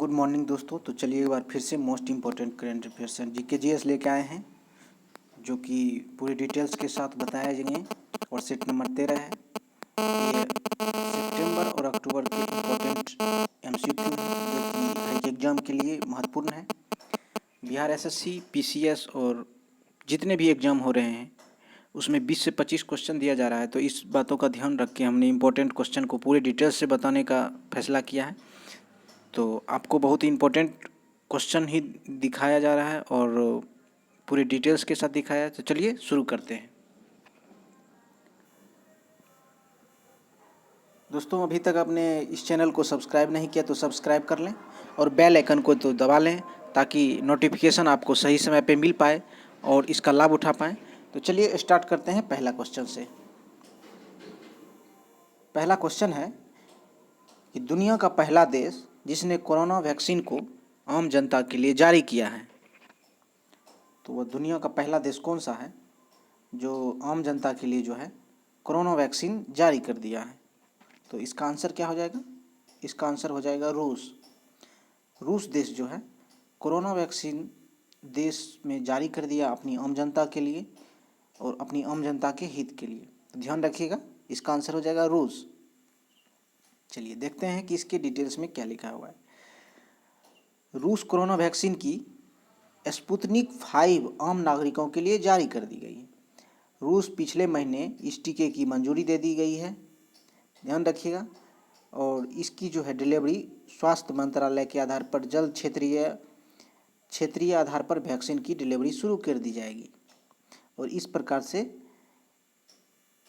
Good morning दोस्तों। तो चलिए एक बार फिर से most important current affairs and GK GS लेके आए हैं, जो कि पूरी डिटेल्स के साथ बताए जाएंगे। और सेट नंबर 13 है। ये सितंबर और अक्टूबर के इम्पोर्टेंट एमसीक्यू हैं, जो कि हर एक एग्जाम के लिए महत्वपूर्ण है। बिहार एसएससी, पीसीएस और जितने भी एग्जाम हो रहे हैं उसमें 20 से 25 क्वेश्चन दिया जा रहा है। तो इस बातों का ध्यान रख के हमने इम्पोर्टेंट क्वेश्चन को पूरे डिटेल्स से बताने का फैसला किया है। तो आपको बहुत ही इम्पोर्टेंट क्वेश्चन ही दिखाया जा रहा है और पूरी डिटेल्स के साथ दिखाया है। तो चलिए शुरू करते हैं। दोस्तों, अभी तक आपने इस चैनल को सब्सक्राइब नहीं किया तो सब्सक्राइब कर लें और बेल आइकन को तो दबा लें, ताकि नोटिफिकेशन आपको सही समय पे मिल पाए और इसका लाभ उठा पाएँ। तो चलिए स्टार्ट करते हैं पहला क्वेश्चन से। पहला क्वेश्चन है कि दुनिया का पहला देश जिसने कोरोना वैक्सीन को आम जनता के लिए जारी किया है, तो वह दुनिया का पहला देश कौन सा है जो आम जनता के लिए जो है कोरोना वैक्सीन जारी कर दिया है? तो इसका आंसर क्या हो जाएगा? इसका आंसर हो जाएगा रूस। रूस देश जो है कोरोना वैक्सीन देश में जारी कर दिया अपनी आम जनता के लिए और अपनी आम जनता के हित के लिए। तो ध्यान रखिएगा, इसका आंसर हो जाएगा रूस। चलिए देखते हैं कि इसके डिटेल्स में क्या लिखा हुआ है। रूस कोरोना वैक्सीन की स्पुतनिक 5 आम नागरिकों के लिए जारी कर दी गई है। रूस पिछले महीने इस टीके की मंजूरी दे दी गई है, ध्यान रखिएगा। और इसकी जो है डिलीवरी स्वास्थ्य मंत्रालय के आधार पर जल्द क्षेत्रीय आधार पर वैक्सीन की डिलीवरी शुरू कर दी जाएगी। और इस प्रकार से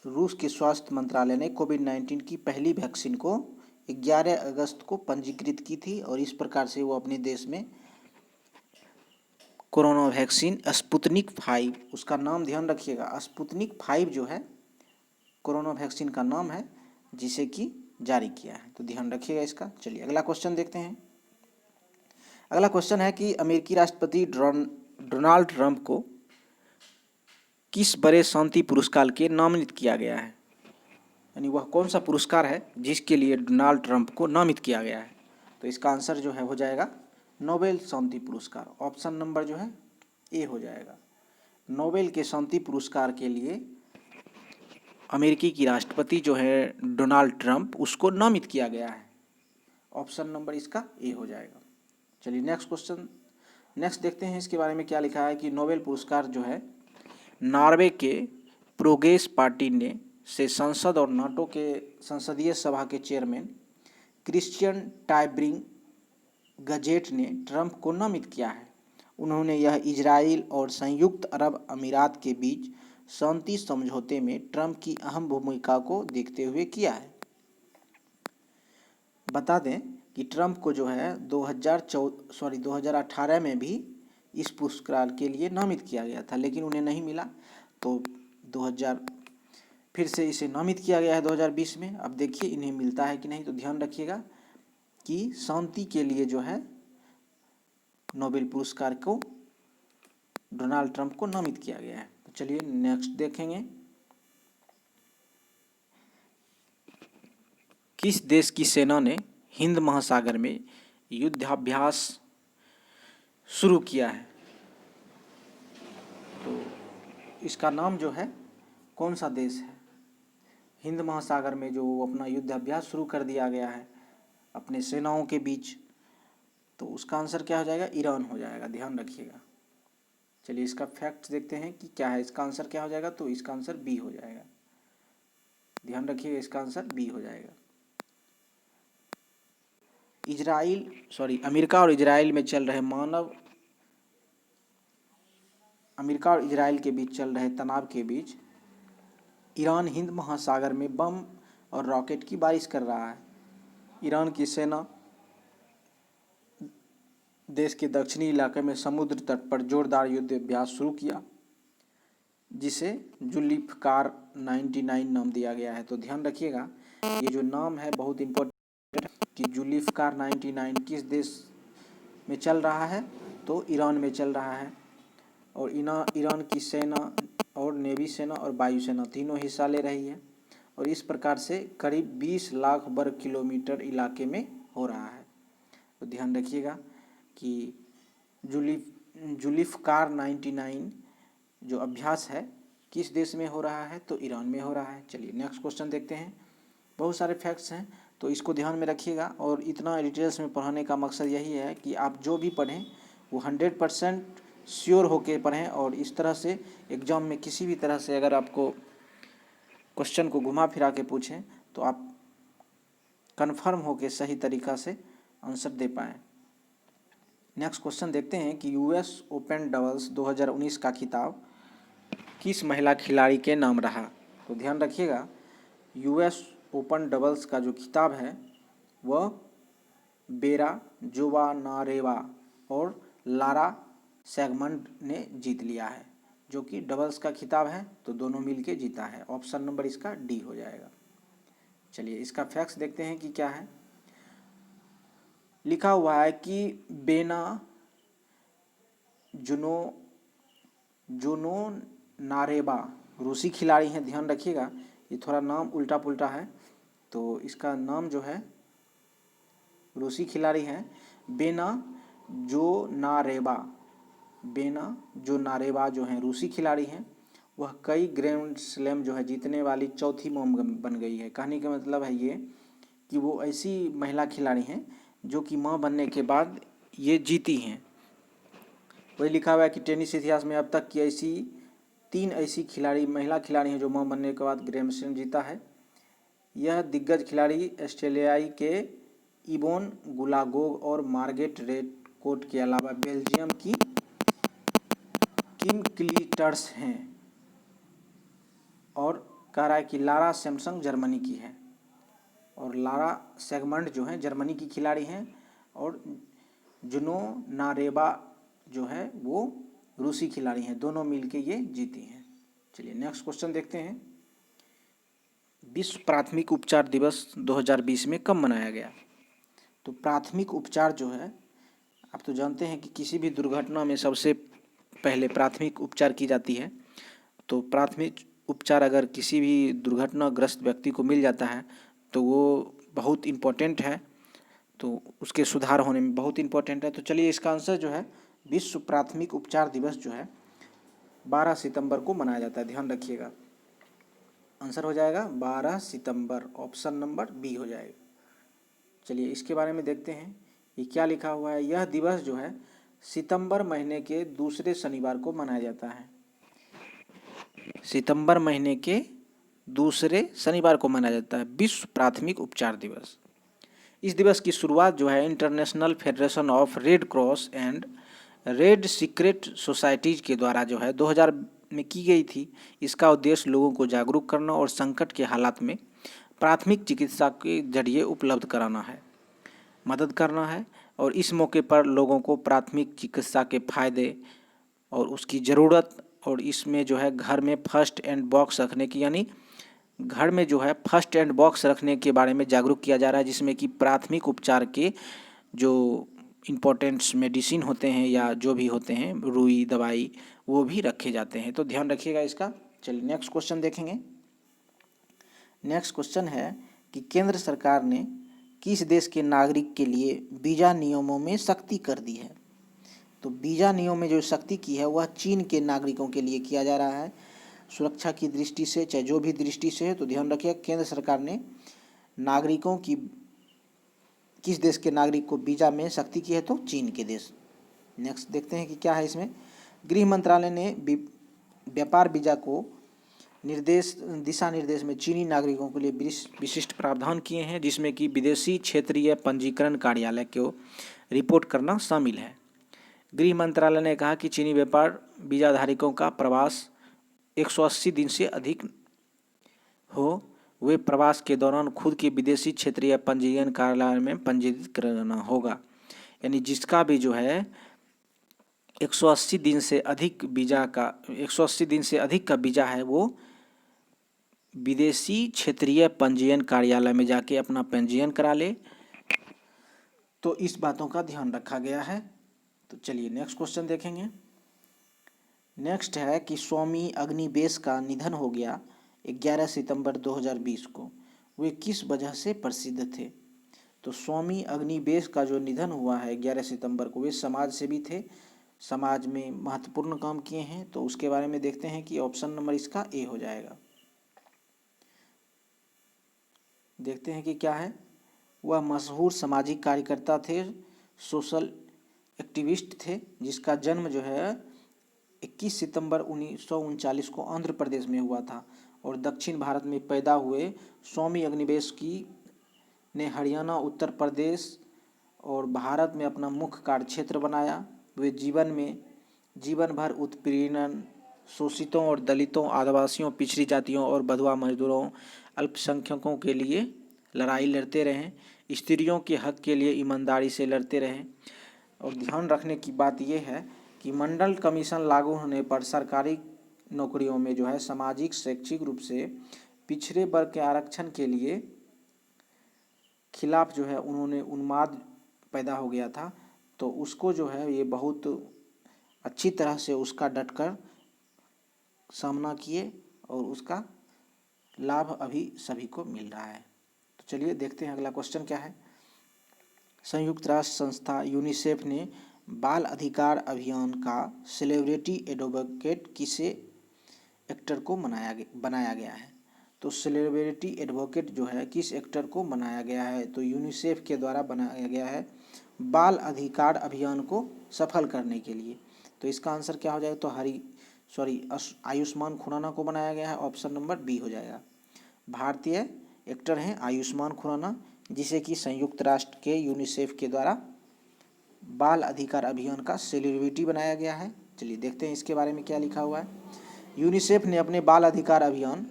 रूस के स्वास्थ्य मंत्रालय ने कोविड-19 की पहली वैक्सीन को 11 अगस्त को पंजीकृत की थी और इस प्रकार से वो अपने देश में कोरोना वैक्सीन स्पुतनिक 5, उसका नाम ध्यान रखिएगा, स्पुतनिक 5 जो है कोरोना वैक्सीन का नाम है, जिसे कि जारी किया है। तो ध्यान रखिएगा इसका। चलिए अगला क्वेश्चन देखते हैं। अगला क्वेश्चन है कि अमेरिकी राष्ट्रपति डोनाल्ड ट्रंप को किस बड़े शांति पुरस्कार के नामित किया गया है? यानी वह कौन सा पुरस्कार है जिसके लिए डोनाल्ड ट्रंप को नामित किया गया है? तो इसका आंसर जो है हो जाएगा नोबेल शांति पुरस्कार। ऑप्शन नंबर जो है ए हो जाएगा। नोबेल के शांति पुरस्कार के लिए अमेरिकी की राष्ट्रपति जो है डोनाल्ड ट्रंप, उसको नामित किया गया है। ऑप्शन नंबर इसका ए हो जाएगा। चलिए नेक्स्ट क्वेश्चन, नेक्स्ट देखते हैं इसके बारे में क्या लिखा है कि नोबेल पुरस्कार जो है नॉर्वे के प्रोग्रेस पार्टी ने से संसद और नाटो के संसदीय सभा के चेयरमैन क्रिश्चियन टाइब्रिंग गजेट ने ट्रंप को नामित किया है। उन्होंने यह इजराइल और संयुक्त अरब अमीरात के बीच शांति समझौते में ट्रंप की अहम भूमिका को देखते हुए किया है। बता दें कि ट्रंप को जो है 2018 में भी इस पुरस्कार के लिए नामित किया गया था, लेकिन उन्हें नहीं मिला। तो 2000 फिर से इसे नामित किया गया है 2020 में। अब देखिए इन्हें मिलता है कि नहीं। तो ध्यान रखिएगा कि शांति के लिए जो है नोबेल पुरस्कार को डोनाल्ड ट्रंप को नामित किया गया है। तो चलिए नेक्स्ट देखेंगे। किस देश की सेना ने हिंद महासागर में युद्धाभ्यास शुरू किया है? तो इसका नाम जो है कौन सा देश है? हिंद महासागर में जो अपना युद्धाभ्यास शुरू कर दिया गया है अपने सेनाओं के बीच, तो उसका आंसर क्या हो जाएगा? ईरान हो जाएगा। ध्यान रखिएगा। चलिए इसका फैक्ट देखते हैं कि क्या है। इसका आंसर क्या हो जाएगा? तो इसका आंसर बी हो जाएगा। ध्यान रखिएगा, इसका आंसर बी हो जाएगा। अमेरिका और इजराइल के बीच चल रहे तनाव के बीच ईरान हिंद महासागर में बम और रॉकेट की बारिश कर रहा है। ईरान की सेना देश के दक्षिणी इलाके में समुद्र तट पर जोरदार युद्ध अभ्यास शुरू किया, जिसे जुल्फिकार 99 नाम दिया गया है। तो ध्यान रखिएगा, ये जो नाम है बहुत इम्पोर्टेंट कि जुल्फिकार 99 किस देश में चल रहा है? तो ईरान में चल रहा है। और ईरान की सेना और नेवी सेना और वायुसेना तीनों हिस्सा ले रही है। और इस प्रकार से करीब 20 लाख वर्ग किलोमीटर इलाके में हो रहा है। तो ध्यान रखिएगा कि जुल्फ़िकार 99 जो अभ्यास है किस देश में हो रहा है, तो ईरान में हो रहा है। चलिए नेक्स्ट क्वेश्चन देखते हैं। बहुत सारे फैक्ट्स हैं तो इसको ध्यान में रखिएगा, और इतना डिटेल्स में पढ़ाने का मकसद यही है कि आप जो भी पढ़ें वो 100% श्योर होके पढ़ें, और इस तरह से एग्ज़ाम में किसी भी तरह से अगर आपको क्वेश्चन को घुमा फिरा के पूछें तो आप कन्फर्म होके सही तरीक़ा से आंसर दे पाएँ। नेक्स्ट क्वेश्चन देखते हैं कि यूएस ओपन डबल्स 2019 का खिताब किस महिला खिलाड़ी के नाम रहा। तो ध्यान रखिएगा यूएस ओपन डबल्स का जो खिताब है वह बेरा जोवानारेवा और लारा सेगमंड ने जीत लिया है, जो कि डबल्स का खिताब है, तो दोनों मिलके जीता है। ऑप्शन नंबर इसका डी हो जाएगा। चलिए इसका फैक्ट्स देखते हैं कि क्या है। लिखा हुआ है कि बेना जुनो नारेबा रूसी खिलाड़ी हैं। ध्यान रखिएगा ये थोड़ा नाम उल्टा पुल्टा है, तो इसका नाम जो है रूसी खिलाड़ी हैं बेना जो नारेबा जो हैं रूसी खिलाड़ी हैं। वह कई ग्रैंड स्लैम जो है जीतने वाली चौथी मोम बन गई है। कहने का मतलब है ये कि वो ऐसी महिला खिलाड़ी हैं जो कि मां बनने के बाद ये जीती हैं। वही लिखा हुआ है कि टेनिस इतिहास में अब तक की तीन ऐसी महिला खिलाड़ी हैं जो मां बनने के बाद ग्रैंड स्लैम जीता है। यह दिग्गज खिलाड़ी ऑस्ट्रेलियाई के इबोन गुलागोग और मार्गेट रेडकोट के अलावा बेल्जियम की किम क्लीटर्स हैं, और कह रहा है कि लारा सैमसंग जर्मनी की है, और लारा सेगमंड जो है जर्मनी की खिलाड़ी हैं, और जुनो नारेबा जो है वो रूसी खिलाड़ी हैं। दोनों मिलके ये जीती हैं। चलिए नेक्स्ट क्वेश्चन देखते हैं। विश्व प्राथमिक उपचार दिवस 2020 में कब मनाया गया। तो प्राथमिक उपचार जो है आप तो जानते हैं कि किसी भी दुर्घटना में सबसे पहले प्राथमिक उपचार की जाती है। तो प्राथमिक उपचार अगर किसी भी दुर्घटनाग्रस्त व्यक्ति को मिल जाता है तो वो बहुत इम्पोर्टेंट है, तो उसके सुधार होने में बहुत इम्पोर्टेंट है। तो चलिए इसका आंसर जो है विश्व प्राथमिक उपचार दिवस जो है 12 सितंबर को मनाया जाता है। ध्यान रखिएगा आंसर हो जाएगा 12 सितंबर, ऑप्शन नंबर बी हो जाएगा। चलिए इसके बारे में देखते हैं ये क्या लिखा हुआ है। यह दिवस जो है सितंबर महीने के दूसरे शनिवार को मनाया जाता है। सितंबर महीने के दूसरे शनिवार को मनाया जाता है विश्व प्राथमिक उपचार दिवस। इस दिवस की शुरुआत जो है international federation of red cross and red secret societies के द्वारा जो है 2000 में की गई थी। इसका उद्देश्य लोगों को जागरूक करना और संकट के हालात में प्राथमिक चिकित्सा के जरिए उपलब्ध कराना है, मदद करना है, और इस मौके पर लोगों को प्राथमिक चिकित्सा के फायदे और उसकी ज़रूरत, और इसमें जो है घर में फर्स्ट एड बॉक्स रखने की, यानी घर में जो है फर्स्ट एड बॉक्स रखने के बारे में जागरूक किया जा रहा है, जिसमें कि प्राथमिक उपचार के जो इम्पोर्टेंट्स मेडिसिन होते हैं या जो भी होते हैं रुई दवाई वो भी रखे जाते हैं। तो ध्यान रखिएगा इसका। चलिए नेक्स्ट क्वेश्चन देखेंगे। नेक्स्ट क्वेश्चन है कि केंद्र सरकार ने किस देश के नागरिक के लिए वीज़ा नियमों में सख्ती कर दी है। तो वीज़ा नियम में जो सख्ती की है वह चीन के नागरिकों के लिए किया जा रहा है, सुरक्षा की दृष्टि से चाहे जो भी दृष्टि से है। तो ध्यान रखिए केंद्र सरकार ने नागरिकों की किस देश के नागरिक को वीज़ा में सख्ती की है, तो चीन के देश। नेक्स्ट देखते हैं कि क्या है इसमें। गृह मंत्रालय ने व्यापार वीज़ा को दिशा निर्देश में चीनी नागरिकों के लिए विशिष्ट प्रावधान किए हैं, जिसमें कि विदेशी क्षेत्रीय पंजीकरण कार्यालय को रिपोर्ट करना शामिल है। गृह मंत्रालय ने कहा कि चीनी व्यापार वीज़ा धारकों का प्रवास 180 दिन से अधिक हो वे प्रवास के दौरान खुद के विदेशी क्षेत्रीय पंजीयन कार्यालय में पंजीकृत कराना होगा। यानी जिसका भी जो है 180 दिन से अधिक का वीज़ा है वो विदेशी क्षेत्रीय पंजीयन कार्यालय में जाके अपना पंजीयन करा ले। तो इस बातों का ध्यान रखा गया है। तो चलिए नेक्स्ट क्वेश्चन देखेंगे। नेक्स्ट है कि स्वामी अग्निवेश का निधन हो गया 11 सितंबर 2020 को। वे किस वजह से प्रसिद्ध थे। तो स्वामी अग्निवेश का जो निधन हुआ है 11 सितंबर को, वे समाज सेवी थे, समाज में महत्वपूर्ण काम किए हैं। तो उसके बारे में देखते हैं कि ऑप्शन नंबर इसका ए हो जाएगा। देखते हैं कि क्या है। वह मशहूर सामाजिक कार्यकर्ता थे, सोशल एक्टिविस्ट थे, जिसका जन्म जो है 21 सितंबर 1939 को आंध्र प्रदेश में हुआ था और दक्षिण भारत में पैदा हुए स्वामी अग्निवेश की ने हरियाणा, उत्तर प्रदेश और भारत में अपना मुख्य कार्यक्षेत्र बनाया। वे जीवन भर उत्पीड़न, शोषितों और दलितों, आदिवासियों, पिछड़ी जातियों और बंधुआ मजदूरों, अल्पसंख्यकों के लिए लड़ाई लड़ते रहे। स्त्रियों के हक के लिए ईमानदारी से लड़ते रहे। और ध्यान रखने की बात यह है कि मंडल कमीशन लागू होने पर सरकारी नौकरियों में जो है सामाजिक शैक्षिक रूप से पिछड़े वर्ग के आरक्षण के लिए खिलाफ जो है उन्होंने उन्माद पैदा हो गया था। तो उसको जो है ये बहुत अच्छी तरह से उसका डटकर सामना किए और उसका लाभ अभी सभी को मिल रहा है। तो चलिए देखते हैं अगला क्वेश्चन क्या है। संयुक्त राष्ट्र संस्था यूनिसेफ ने बाल अधिकार अभियान का सेलिब्रिटी एडवोकेट किसे एक्टर को बनाया गया है। तो सेलिब्रिटी एडवोकेट जो है किस एक्टर को बनाया गया है, तो यूनिसेफ के द्वारा बनाया गया है बाल अधिकार अभियान को सफल करने के लिए। तो इसका आंसर क्या हो जाएगा, तो आयुष्मान खुराना को बनाया गया है। ऑप्शन नंबर बी हो जाएगा। भारतीय एक्टर हैं आयुष्मान खुराना, जिसे कि संयुक्त राष्ट्र के यूनिसेफ के द्वारा बाल अधिकार अभियान का सेलिब्रिटी बनाया गया है। चलिए देखते हैं इसके बारे में क्या लिखा हुआ है। यूनिसेफ ने अपने बाल अधिकार अभियान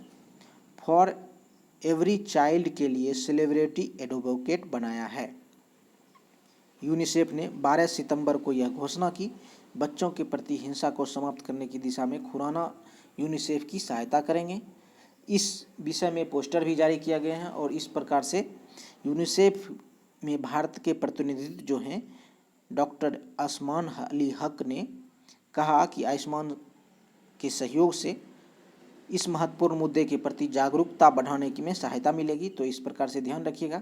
फॉर एवरी चाइल्ड के लिए सेलिब्रिटी एडवोकेट बनाया है। यूनिसेफ ने 12 सितंबर को यह घोषणा की। बच्चों के प्रति हिंसा को समाप्त करने की दिशा में खुराना यूनिसेफ की सहायता करेंगे। इस विषय में पोस्टर भी जारी किया गया है और इस प्रकार से यूनिसेफ में भारत के प्रतिनिधि जो हैं डॉक्टर असमान अली हक ने कहा कि आयुष्मान के सहयोग से इस महत्वपूर्ण मुद्दे के प्रति जागरूकता बढ़ाने की में सहायता मिलेगी। तो इस प्रकार से ध्यान रखिएगा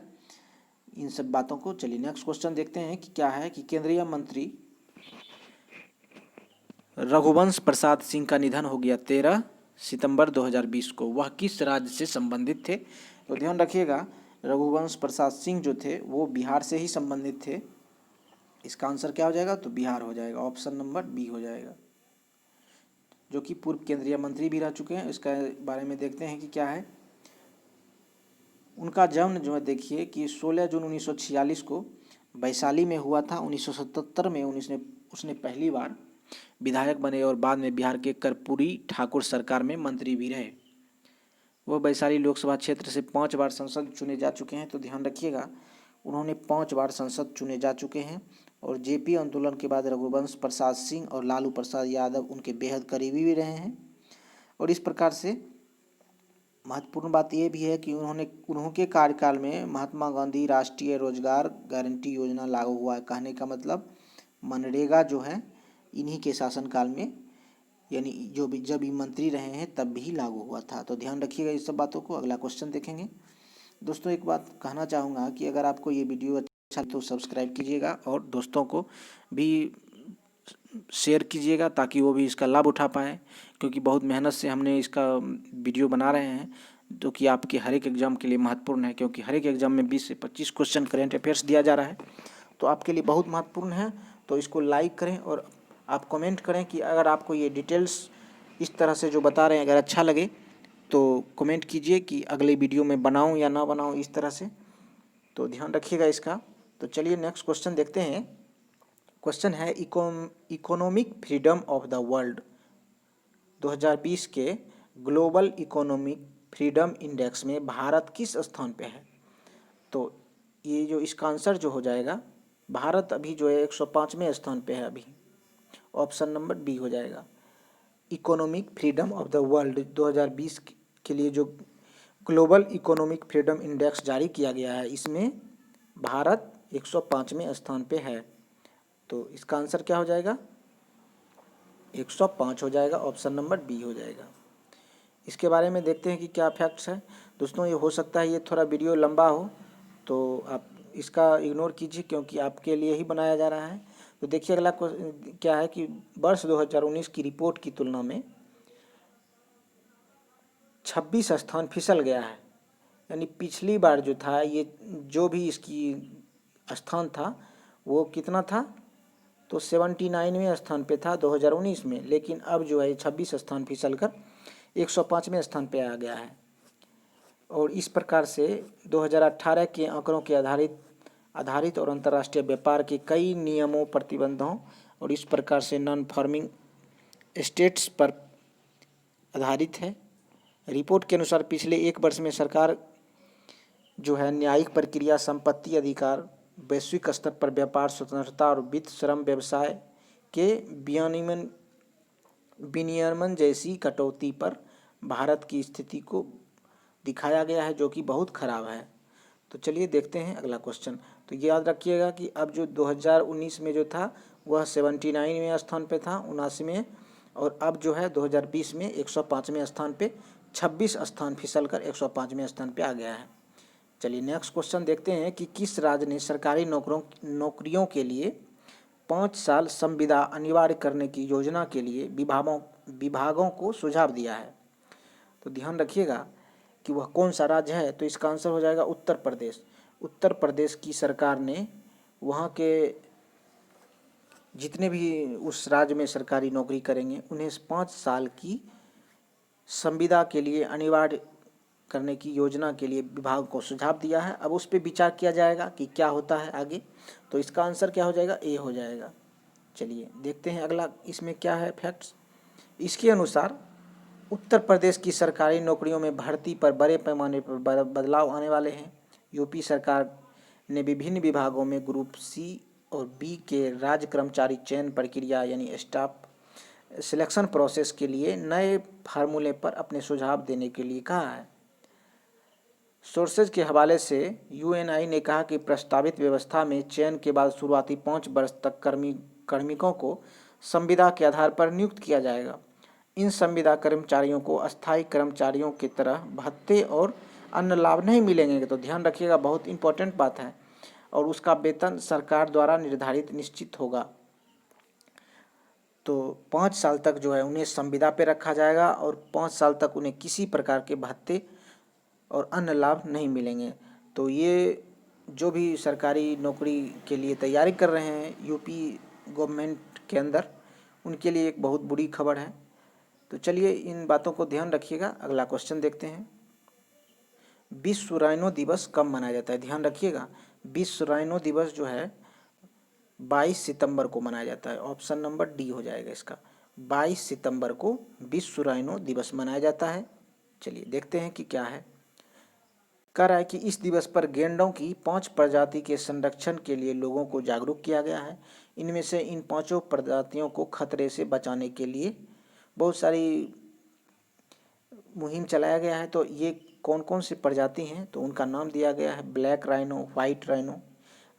इन सब बातों को। चलिए नेक्स्ट क्वेश्चन देखते हैं कि क्या है कि केंद्रीय मंत्री रघुवंश प्रसाद सिंह का निधन हो गया 13 सितंबर 2020 को। वह किस राज्य से संबंधित थे। तो ध्यान रखिएगा रघुवंश प्रसाद सिंह जो थे वो बिहार से ही संबंधित थे। इसका आंसर क्या हो जाएगा, तो बिहार हो जाएगा। ऑप्शन नंबर बी हो जाएगा, जो कि पूर्व केंद्रीय मंत्री भी रह चुके हैं। इसके बारे में देखते हैं कि क्या है। उनका जन्म जो है देखिए कि 16 जून 1946 को वैशाली में हुआ था। 1977 में उसने पहली बार विधायक बने और बाद में बिहार के कर्पूरी ठाकुर सरकार में मंत्री भी रहे। वो वैशाली लोकसभा क्षेत्र से 5 बार संसद चुने जा चुके हैं। तो ध्यान रखिएगा उन्होंने 5 बार संसद चुने जा चुके हैं। और जेपी आंदोलन के बाद रघुवंश प्रसाद सिंह और लालू प्रसाद यादव उनके बेहद करीबी भी रहे हैं। और इस प्रकार से महत्वपूर्ण बात यह भी है कि उनके कार्यकाल में महात्मा गांधी राष्ट्रीय रोजगार गारंटी योजना लागू हुआ है। कहने का मतलब मनरेगा जो है इन्हीं के शासनकाल में, यानी जब ये मंत्री रहे हैं तब भी लागू हुआ था। तो ध्यान रखिएगा इस सब बातों को। अगला क्वेश्चन देखेंगे। दोस्तों एक बात कहना चाहूँगा कि अगर आपको ये वीडियो अच्छा तो सब्सक्राइब कीजिएगा और दोस्तों को भी शेयर कीजिएगा ताकि वो भी इसका लाभ उठा पाएँ, क्योंकि बहुत मेहनत से हमने इसका वीडियो बना रहे हैं जो कि आपके हर एक एग्ज़ाम के लिए महत्वपूर्ण है। क्योंकि हर एक एग्ज़ाम में 20 से 25 क्वेश्चन करेंट अफेयर्स दिया जा रहा है, तो आपके लिए बहुत महत्वपूर्ण है। तो इसको लाइक करें और आप कमेंट करें कि अगर आपको ये डिटेल्स इस तरह से जो बता रहे हैं अगर अच्छा लगे तो कमेंट कीजिए कि अगले वीडियो में बनाऊं या ना बनाऊं इस तरह से। तो ध्यान रखिएगा इसका। तो चलिए नेक्स्ट क्वेश्चन देखते हैं। क्वेश्चन है economic freedom of the world 2020 के ग्लोबल इकोनॉमिक फ्रीडम इंडेक्स में भारत किस स्थान पे है। तो ये जो इसका आंसर जो हो जाएगा, भारत अभी जो है 105वें स्थान पे है अभी। ऑप्शन नंबर बी हो जाएगा। Economic freedom of the world 2020 के लिए जो ग्लोबल इकोनॉमिक फ्रीडम इंडेक्स जारी किया गया है इसमें भारत 105वें स्थान पे है। तो इसका आंसर क्या हो जाएगा, 105 हो जाएगा। ऑप्शन नंबर बी हो जाएगा। इसके बारे में देखते हैं कि क्या फैक्ट्स है। दोस्तों ये हो सकता है ये थोड़ा वीडियो लंबा हो, तो आप इसका इग्नोर कीजिए क्योंकि आपके लिए ही बनाया जा रहा है। तो देखिए अगला क्या है कि वर्ष 2019 की रिपोर्ट की तुलना में 26 स्थान फिसल गया है। यानी पिछली बार जो था, ये जो भी इसकी स्थान था वो कितना था, तो 79वें स्थान पे था 2019 में, लेकिन अब जो है 26 स्थान फिसल कर 105वें स्थान पे आ गया है। और इस प्रकार से 2018 के आंकड़ों के आधारित और अंतर्राष्ट्रीय व्यापार के कई नियमों, प्रतिबंधों और इस प्रकार से नॉन फार्मिंग स्टेट्स पर आधारित है। रिपोर्ट के अनुसार पिछले एक वर्ष में सरकार जो है न्यायिक प्रक्रिया, संपत्ति अधिकार, वैश्विक स्तर पर व्यापार स्वतंत्रता और वित्त, श्रम व्यवसाय के विनियमन जैसी कटौती पर भारत की स्थिति को दिखाया गया है, जो कि बहुत खराब है। तो चलिए देखते हैं अगला क्वेश्चन। तो ये याद रखिएगा कि अब जो 2019 में जो था वह 79वें स्थान पे था, 79वें, और अब जो है 2020 में 105वें स्थान पे 26 स्थान फिसल कर 105वें स्थान पे आ गया है। चलिए नेक्स्ट क्वेश्चन देखते हैं कि किस राज्य ने सरकारी नौकरियों के लिए 5 साल संविदा अनिवार्य करने की योजना के लिए विभागों को सुझाव दिया है। तो ध्यान रखिएगा कि वह कौन सा राज्य है। तो इसका आंसर हो जाएगा उत्तर प्रदेश। उत्तर प्रदेश की सरकार ने वहाँ के जितने भी उस राज्य में सरकारी नौकरी करेंगे उन्हें 5 साल की संविदा के लिए अनिवार्य करने की योजना के लिए विभाग को सुझाव दिया है। अब उस पर विचार किया जाएगा कि क्या होता है आगे। तो इसका आंसर क्या हो जाएगा, ए हो जाएगा। चलिए देखते हैं अगला इसमें क्या है फैक्ट्स। इसके अनुसार उत्तर प्रदेश की सरकारी नौकरियों में भर्ती पर बड़े पैमाने पर बदलाव आने वाले हैं। यूपी सरकार ने विभिन्न विभागों में ग्रुप सी और बी के राज्य कर्मचारी चयन प्रक्रिया यानी स्टाफ सिलेक्शन प्रोसेस के लिए नए फार्मूले पर अपने सुझाव देने के लिए कहा है। सोर्सेज के हवाले से यूएनआई ने कहा कि प्रस्तावित व्यवस्था में चयन के बाद शुरुआती 5 वर्ष तक कार्मिकों को संविदा के आधार पर नियुक्त किया जाएगा। इन संविदा कर्मचारियों को अस्थायी कर्मचारियों की तरह भत्ते और अन्य लाभ नहीं मिलेंगे। तो ध्यान रखिएगा, बहुत इंपॉर्टेंट बात है। और उसका वेतन सरकार द्वारा निर्धारित निश्चित होगा। तो 5 साल तक जो है उन्हें संविदा पे रखा जाएगा और 5 साल तक उन्हें किसी प्रकार के भत्ते और अन्य लाभ नहीं मिलेंगे। तो ये जो भी सरकारी नौकरी के लिए तैयारी कर रहे हैं यूपी गवर्नमेंट के अंदर, उनके लिए एक बहुत बुरी खबर है। तो चलिए इन बातों को ध्यान रखिएगा। अगला क्वेश्चन देखते हैं। विश्व राइनो दिवस कब मनाया जाता है? ध्यान रखिएगा, विश्व राइनो दिवस जो है 22 सितंबर को मनाया जाता है। ऑप्शन नंबर डी हो जाएगा इसका। 22 सितंबर को विश्व राइनो दिवस मनाया जाता है। चलिए देखते हैं कि क्या है। कह रहा है कि इस दिवस पर गैंडों की 5 प्रजाति के संरक्षण के लिए लोगों को जागरूक किया गया है। इनमें से इन 5 प्रजातियों को खतरे से बचाने के लिए बहुत सारी मुहिम चलाया गया है। तो ये कौन कौन सी प्रजाति हैं, तो उनका नाम दिया गया है black rhino, white rhino,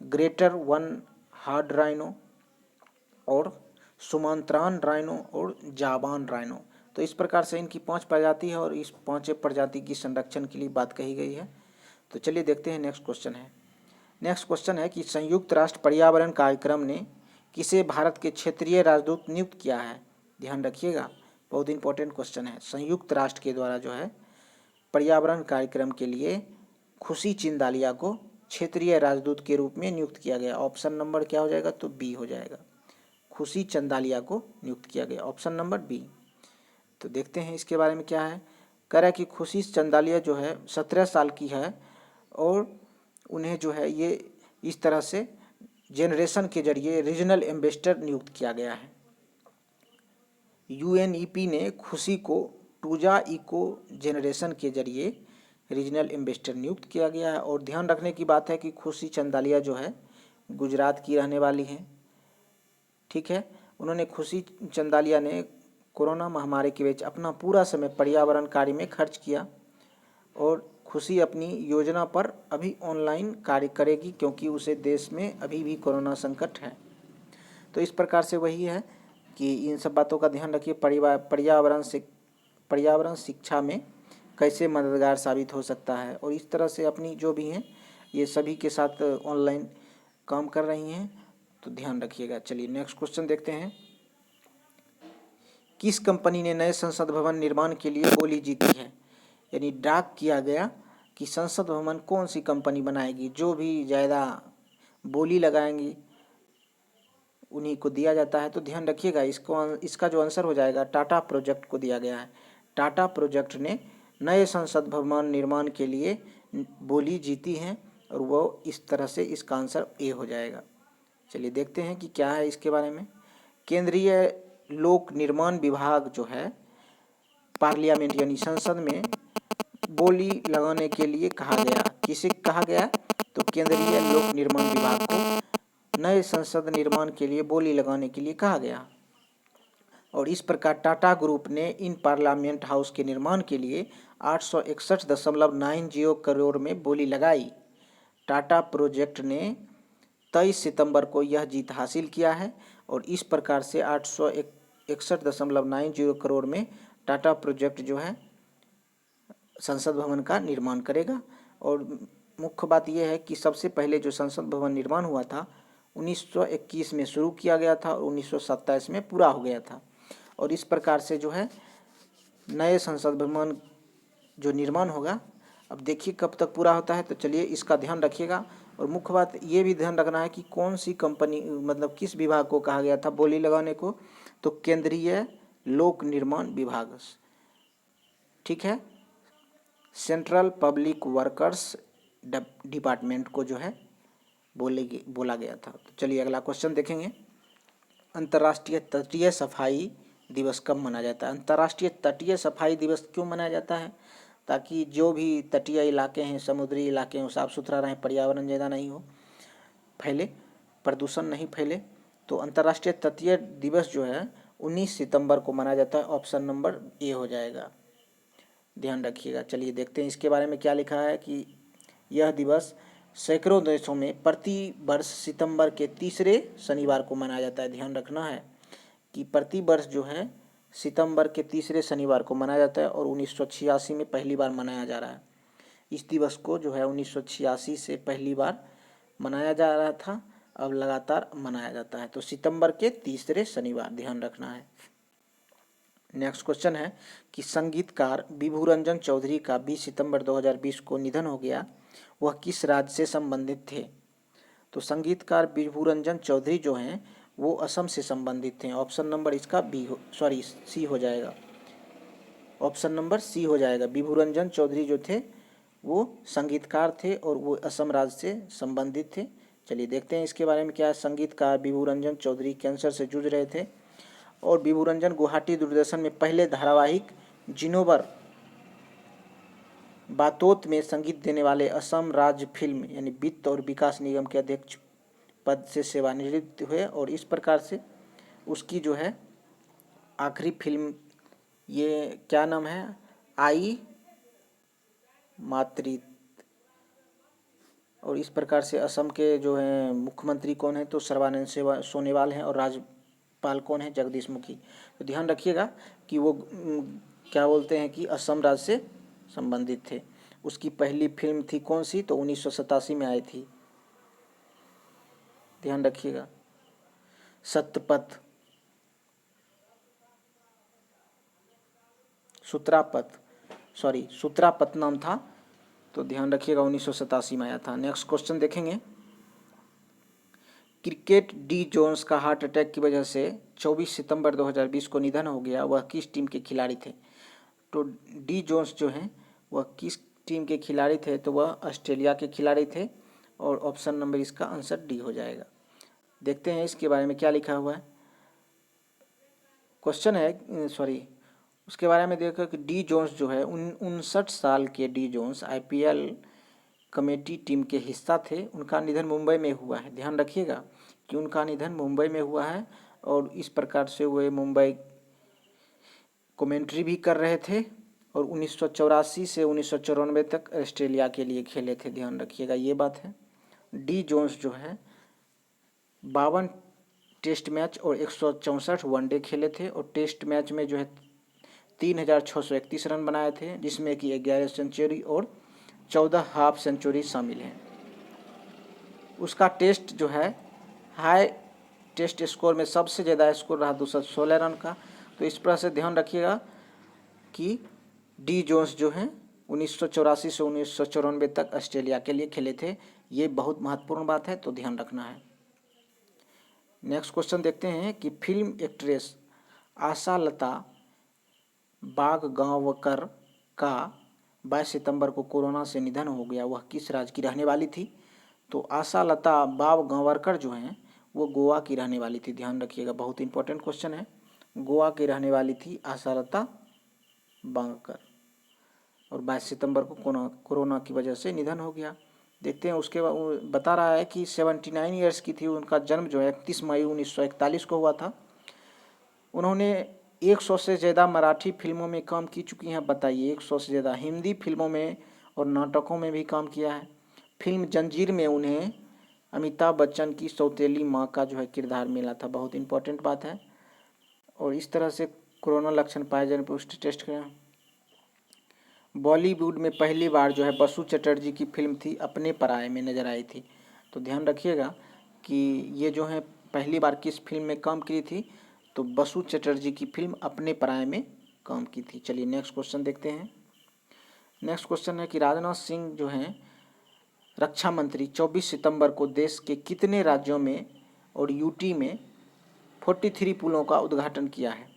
greater one hard rhino और सुमात्रान राइनो और जावान राइनो। तो इस प्रकार से इनकी 5 प्रजाति है और इस 5 प्रजाति की संरक्षण के लिए बात कही गई है। तो चलिए देखते हैं नेक्स्ट क्वेश्चन है। नेक्स्ट क्वेश्चन है कि संयुक्त राष्ट्र पर्यावरण कार्यक्रम ने किसे भारत के क्षेत्रीय राजदूत नियुक्त किया है? ध्यान रखिएगा, बहुत इंपॉर्टेंट क्वेश्चन है। संयुक्त राष्ट्र के द्वारा जो है पर्यावरण कार्यक्रम के लिए खुशी चिंदालिया को क्षेत्रीय राजदूत के रूप में नियुक्त किया गया। ऑप्शन नंबर क्या हो जाएगा, तो बी हो जाएगा। खुशी चंदालिया को नियुक्त किया गया, ऑप्शन नंबर बी। तो देखते हैं इसके बारे में क्या है। कह रहा है कि खुशी चंदालिया जो है 17 साल की है और उन्हें जो है ये इस तरह से जेनरेशन के जरिए रीजनल एम्बेसडर नियुक्त किया गया है। यूएनईपी ने खुशी को टूजा इको जेनरेशन के जरिए रीजनल एम्बेसडर नियुक्त किया गया है। और ध्यान रखने की बात है कि खुशी चंदालिया जो है गुजरात की रहने वाली हैं, ठीक है। उन्होंने खुशी चंदालिया ने कोरोना महामारी के बीच अपना पूरा समय पर्यावरण कार्य में खर्च किया और खुशी अपनी योजना पर अभी ऑनलाइन कार्य करेगी क्योंकि उसे देश में अभी भी कोरोना संकट है। तो इस प्रकार से वही है कि इन सब बातों का ध्यान रखिए। पर्यावरण शिक्षा में कैसे मददगार साबित हो सकता है और इस तरह से अपनी जो भी हैं ये सभी के साथ ऑनलाइन काम कर रही हैं, तो ध्यान रखिएगा। चलिए नेक्स्ट क्वेश्चन देखते हैं। किस कंपनी ने नए संसद भवन निर्माण के लिए बोली जीती है? यानी ड्राफ्ट किया गया कि संसद भवन कौन सी कंपनी बनाएगी, जो भी ज़्यादा बोली लगाएंगी उन्हीं को दिया जाता है। तो ध्यान रखिएगा, इसका जो आंसर हो जाएगा टाटा प्रोजेक्ट को दिया गया है। टाटा प्रोजेक्ट ने नए संसद भवन निर्माण के लिए बोली जीती है और वो इस तरह से इसका आंसर ए हो जाएगा। चलिए देखते हैं कि क्या है इसके बारे में। केंद्रीय लोक निर्माण विभाग जो है पार्लियामेंट यानी संसद में बोली लगाने के लिए कहा गया। किसे कहा गया? तो केंद्रीय लोक निर्माण विभाग को नए संसद निर्माण के लिए बोली लगाने के लिए कहा गया। और इस प्रकार टाटा ग्रुप ने इन पार्लियामेंट हाउस के निर्माण के लिए 861.90 करोड़ में बोली लगाई। टाटा प्रोजेक्ट ने 23 सितंबर को यह जीत हासिल किया है और इस प्रकार से 861.90 करोड़ में टाटा प्रोजेक्ट जो है संसद भवन का निर्माण करेगा। और मुख्य बात यह है कि सबसे पहले जो संसद भवन निर्माण हुआ था 1921 में शुरू किया गया था और 1927 में पूरा हो गया था। और इस प्रकार से जो है नए संसद भवन जो निर्माण होगा, अब देखिए कब तक पूरा होता है। तो चलिए इसका ध्यान रखिएगा। और मुख्य बात ये भी ध्यान रखना है कि कौन सी कंपनी मतलब किस विभाग को कहा गया था बोली लगाने को, तो केंद्रीय लोक निर्माण विभाग, ठीक है, सेंट्रल पब्लिक वर्कर्स डिपार्टमेंट को जो है बोला गया था। तो चलिए अगला क्वेश्चन देखेंगे। अंतर्राष्ट्रीय तटीय सफाई दिवस कब मनाया जाता है? अंतर्राष्ट्रीय तटीय सफाई दिवस क्यों मनाया जाता है? ताकि जो भी तटीय इलाके हैं, समुद्री इलाके हैं, साफ सुथरा रहें, पर्यावरण ज़्यादा नहीं हो फैले, प्रदूषण नहीं फैले। तो अंतर्राष्ट्रीय तटीय दिवस जो है 19 सितंबर को मनाया जाता है। ऑप्शन नंबर ए हो जाएगा, ध्यान रखिएगा। चलिए देखते हैं इसके बारे में क्या लिखा है कि यह दिवस सैकड़ों देशों में प्रति वर्ष सितंबर के तीसरे शनिवार को मनाया जाता है। ध्यान रखना है कि प्रति वर्ष जो है सितंबर के तीसरे शनिवार को मनाया जाता है और 1986 में पहली बार मनाया जा रहा है। इस दिवस को जो है 1986 से पहली बार मनाया जा रहा था, अब लगातार मनाया जाता है। तो सितंबर के तीसरे शनिवार, ध्यान रखना है। नेक्स्ट क्वेश्चन है कि संगीतकार विभूरंजन चौधरी का 20 सितंबर 2020 को निधन हो गया, वह किस राज्य से संबंधित थे? तो संगीतकार विभूरंजन चौधरी जो हैं वो असम से संबंधित थे। ऑप्शन नंबर इसका सी हो जाएगा। ऑप्शन नंबर सी हो जाएगा। विभूरंजन चौधरी जो थे वो संगीतकार थे और वो असम राज्य से संबंधित थे। चलिए देखते हैं इसके बारे में क्या है। संगीतकार विभूरंजन चौधरी कैंसर से जूझ रहे थे और विभूरंजन गुवाहाटी दूरदर्शन में पहले धारावाहिक जिनोबर बातोत में संगीत देने वाले असम राज्य फिल्म यानी वित्त और विकास निगम के अध्यक्ष पद से सेवानिवृत्त हुए। और इस प्रकार से उसकी जो है आखिरी फिल्म, ये क्या नाम है, आई मातृ। और इस प्रकार से असम के जो हैं मुख्यमंत्री कौन है, तो सर्बानंद सोनोवाल हैं और राज्यपाल कौन है, जगदीश मुखी। तो ध्यान रखिएगा कि वो क्या बोलते हैं कि असम राज्य से संबंधित थे। उसकी पहली फिल्म थी कौन सी, तो 1987 में आई थी, ध्यान रखिएगा, सत्यपथ सूत्रापत नाम था। तो ध्यान रखिएगा 1987 में आया था। नेक्स्ट क्वेश्चन देखेंगे। क्रिकेट डी जोन्स का हार्ट अटैक की वजह से 24 सितंबर 2020 को निधन हो गया, वह किस टीम के खिलाड़ी थे? तो डी जोन्स जो हैं वह किस टीम के खिलाड़ी थे? तो वह ऑस्ट्रेलिया के खिलाड़ी थे और ऑप्शन नंबर इसका आंसर डी हो जाएगा। देखते हैं इसके बारे में क्या लिखा हुआ है। क्वेश्चन है उसके बारे में देखो कि डी जोन्स जो है 59 साल के D Jones IPL committee team के हिस्सा थे। उनका निधन मुंबई में हुआ है। ध्यान रखिएगा कि उनका निधन मुंबई में हुआ है और इस प्रकार से वे मुंबई कमेंट्री भी कर रहे थे और 1984 से 1994 तक ऑस्ट्रेलिया के लिए खेले थे। ध्यान रखिएगा ये बात है। डी जोन्स जो है 52 टेस्ट मैच और 164 वनडे खेले थे और टेस्ट मैच में जो है 3631 रन बनाए थे, जिसमें कि 11 सेंचुरी और 14 हाफ सेंचुरी शामिल हैं। उसका टेस्ट जो है हाई टेस्ट स्कोर में सबसे ज़्यादा स्कोर रहा 216 रन का। तो इस तरह से ध्यान रखिएगा कि डी जोन्स जो हैं 1984 से 1994 तक ऑस्ट्रेलिया के लिए खेले थे। ये बहुत महत्वपूर्ण बात है, तो ध्यान रखना है। नेक्स्ट क्वेश्चन देखते हैं कि फिल्म एक्ट्रेस आशा लता बागगांवकर का 22 सितंबर को कोरोना से निधन हो गया। वह किस राज्य की रहने वाली थी? तो आशा लता बागगांवकर जो हैं वो गोवा की रहने वाली थी। ध्यान रखिएगा, बहुत इंपॉर्टेंट क्वेश्चन है। गोवा की रहने वाली थी आशा लता बागकर, और 22 सितंबर को कोरोना की वजह से निधन हो गया। देखते हैं उसके बाद वो बता रहा है कि 79 ईयर्स की थी। उनका जन्म जो है 31 मई 1941 को हुआ था। उन्होंने 100 से ज़्यादा मराठी फिल्मों में काम की चुकी हैं। बताइए, 100 से ज़्यादा हिंदी फिल्मों में और नाटकों में भी काम किया है। फिल्म जंजीर में उन्हें अमिताभ बच्चन की सौतेली माँ का जो है किरदार मिला था। बहुत इंपॉर्टेंट बात है। और इस तरह से कोरोना लक्षण पाए जाने पर उसकी टेस्ट करें। बॉलीवुड में पहली बार जो है बसु चटर्जी की फिल्म थी अपने पराये में नजर आई थी। तो ध्यान रखिएगा कि ये जो है पहली बार किस फिल्म में काम की थी, तो बसु चटर्जी की फिल्म अपने पराये में काम की थी। चलिए नेक्स्ट क्वेश्चन देखते हैं। नेक्स्ट क्वेश्चन है कि राजनाथ सिंह जो हैं रक्षा मंत्री 24 सितंबर को देश के कितने राज्यों में और यूटी में 43 पुलों का उद्घाटन किया है?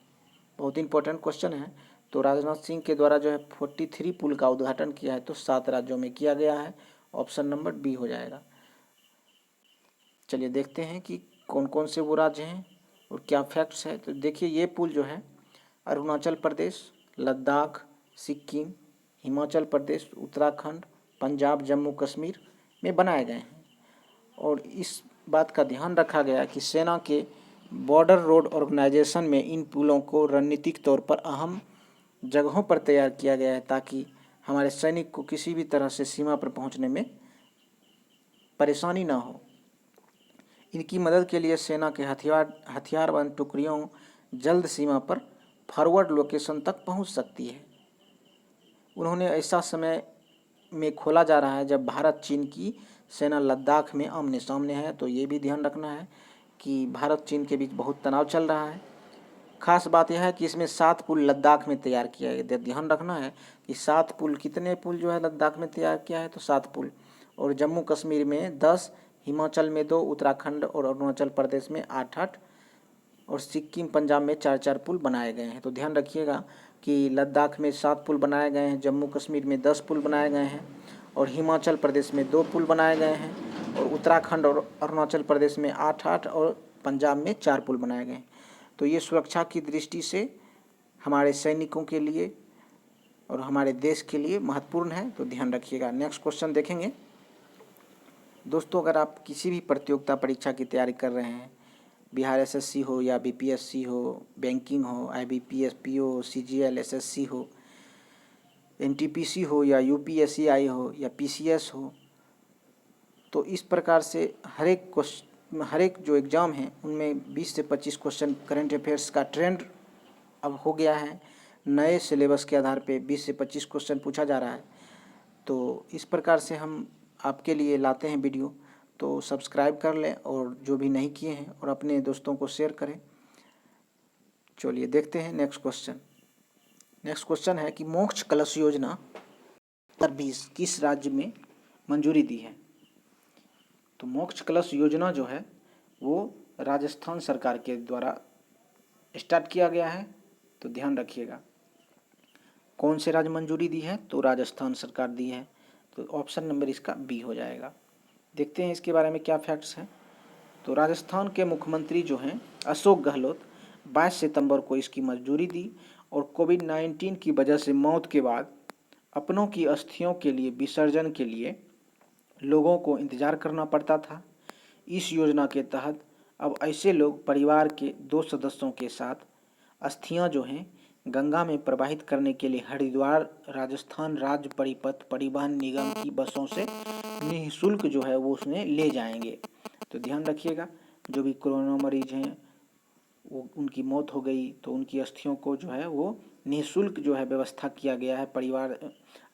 बहुत इंपॉर्टेंट क्वेश्चन है। तो राजनाथ सिंह के द्वारा जो है 43 पुल का उद्घाटन किया है, तो 7 राज्यों में किया गया है। ऑप्शन नंबर बी हो जाएगा। चलिए देखते हैं कि कौन कौन से वो राज्य हैं और क्या फैक्ट्स है। तो देखिए, ये पुल जो है अरुणाचल प्रदेश, लद्दाख, सिक्किम, हिमाचल प्रदेश, उत्तराखंड, पंजाब, जम्मू कश्मीर में बनाए गए हैं। और इस बात का ध्यान रखा गया कि सेना के बॉर्डर रोड ऑर्गेनाइजेशन में इन पुलों को रणनीतिक तौर पर अहम जगहों पर तैयार किया गया है, ताकि हमारे सैनिक को किसी भी तरह से सीमा पर पहुंचने में परेशानी ना हो। इनकी मदद के लिए सेना के हथियारबंद टुकड़ियों जल्द सीमा पर फॉरवर्ड लोकेशन तक पहुंच सकती है। उन्होंने ऐसा समय में खोला जा रहा है जब भारत चीन की सेना लद्दाख में आमने सामने है। तो ये भी ध्यान रखना है कि भारत चीन के बीच बहुत तनाव चल रहा है। खास बात यह है कि इसमें 7 पुल लद्दाख में तैयार किया गया। ध्यान रखना है कि 7 पुल, कितने पुल जो है लद्दाख में तैयार किया है, तो 7 पुल। और जम्मू कश्मीर में 10, हिमाचल में 2, उत्तराखंड और अरुणाचल प्रदेश में 8-8 और सिक्किम पंजाब में 4-4 पुल बनाए गए हैं। तो ध्यान रखिएगा कि लद्दाख में 7 पुल बनाए गए हैं, जम्मू कश्मीर में 10 पुल बनाए गए हैं और हिमाचल प्रदेश में 2 पुल बनाए गए हैं और उत्तराखंड और अरुणाचल प्रदेश में 8-8 और पंजाब में 4 पुल बनाए गए हैं। तो ये सुरक्षा की दृष्टि से हमारे सैनिकों के लिए और हमारे देश के लिए महत्वपूर्ण है। तो ध्यान रखिएगा। नेक्स्ट क्वेश्चन देखेंगे। दोस्तों, अगर आप किसी भी प्रतियोगिता परीक्षा की तैयारी कर रहे हैं, बिहार एसएससी हो या बीपीएससी हो, बैंकिंग हो, आईबीपीएस, पीओ, सीजीएल, एसएससी हो, एनटीपीसी हो या यूपीएससीआई हो या पीसीएस हो, तो इस प्रकार से हर एक जो एग्ज़ाम है उनमें 20 से 25 क्वेश्चन करंट अफेयर्स का ट्रेंड अब हो गया है। नए सिलेबस के आधार पे 20 से 25 क्वेश्चन पूछा जा रहा है। तो इस प्रकार से हम आपके लिए लाते हैं वीडियो। तो सब्सक्राइब कर लें और जो भी नहीं किए हैं और अपने दोस्तों को शेयर करें। चलिए देखते हैं नेक्स्ट क्वेश्चन। नेक्स्ट क्वेश्चन है कि मोक्ष कलश योजना 20 किस राज्य में मंजूरी दी है? तो मोक्ष कलश योजना जो है वो राजस्थान सरकार के द्वारा स्टार्ट किया गया है। तो ध्यान रखिएगा, कौन से राज्य मंजूरी दी है? तो राजस्थान सरकार दी है। तो ऑप्शन नंबर इसका बी हो जाएगा। देखते हैं इसके बारे में क्या फैक्ट्स हैं। तो राजस्थान के मुख्यमंत्री जो हैं अशोक गहलोत 22 सितंबर को इसकी मंजूरी दी और कोविड-19 की वजह से मौत के बाद अपनों की अस्थियों के लिए विसर्जन के लिए लोगों को इंतजार करना पड़ता था। इस योजना के तहत अब ऐसे लोग परिवार के 2 सदस्यों के साथ अस्थियां जो हैं गंगा में प्रवाहित करने के लिए हरिद्वार राजस्थान राज्य परिपथ परिवहन निगम की बसों से निःशुल्क जो है वो उसमें ले जाएंगे। तो ध्यान रखिएगा, जो भी कोरोना मरीज हैं वो उनकी मौत हो गई तो उनकी अस्थियों को जो है वो निःशुल्क जो है व्यवस्था किया गया है परिवार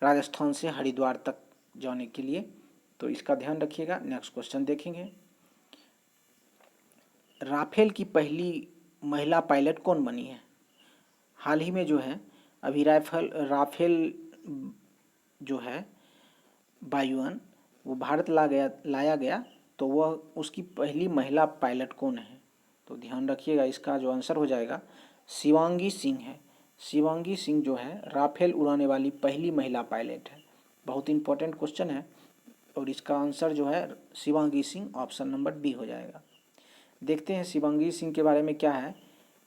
राजस्थान से हरिद्वार तक जाने के लिए। तो इसका ध्यान रखिएगा। नेक्स्ट क्वेश्चन देखेंगे, राफेल की पहली महिला पायलट कौन बनी है? हाल ही में जो है अभी राफेल जो है वायुयान वो भारत लाया गया, तो वह उसकी पहली महिला पायलट कौन है? तो ध्यान रखिएगा, इसका जो आंसर हो जाएगा शिवांगी सिंह है। शिवांगी सिंह जो है राफेल उड़ाने वाली पहली महिला पायलट है। बहुत इंपॉर्टेंट क्वेश्चन है और इसका आंसर जो है Shivangi Singh, option number B हो जाएगा। देखते हैं शिवांगी सिंह के बारे में क्या है।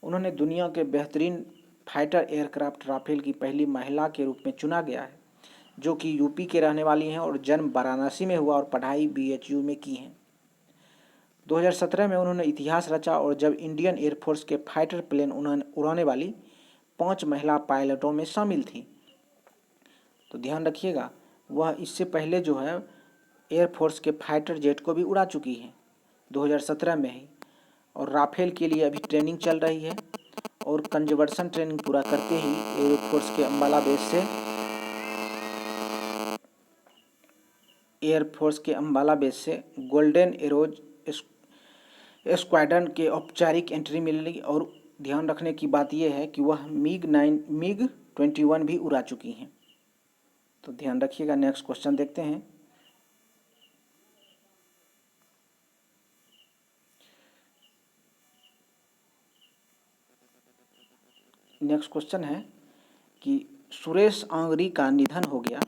उन्होंने दुनिया के बेहतरीन फाइटर एयरक्राफ्ट राफेल की पहली महिला के रूप में चुना गया है, जो कि यूपी के रहने वाली हैं और जन्म वाराणसी में हुआ और पढ़ाई BHU में की हैं। 2017 में उन्होंने इतिहास रचा और जब इंडियन एयरफोर्स के फाइटर प्लेन उड़ाने वाली 5 महिला पायलटों में शामिल थी। तो ध्यान रखिएगा, वह इससे पहले जो है एयरफोर्स के फाइटर जेट को भी उड़ा चुकी हैं 2017 में ही, और राफेल के लिए अभी ट्रेनिंग चल रही है और कंजर्वेशन ट्रेनिंग पूरा करते ही एयरफोर्स के अम्बाला बेस से गोल्डन एरोज स्क्वाड्रन के औपचारिक एंट्री मिलेगी। और ध्यान रखने की बात यह है कि वह MiG 21 भी उड़ा चुकी हैं। तो ध्यान रखिएगा। नेक्स्ट क्वेश्चन देखते हैं, नेक्स्ट क्वेश्चन है कि सुरेश अंगड़ी का निधन हो गया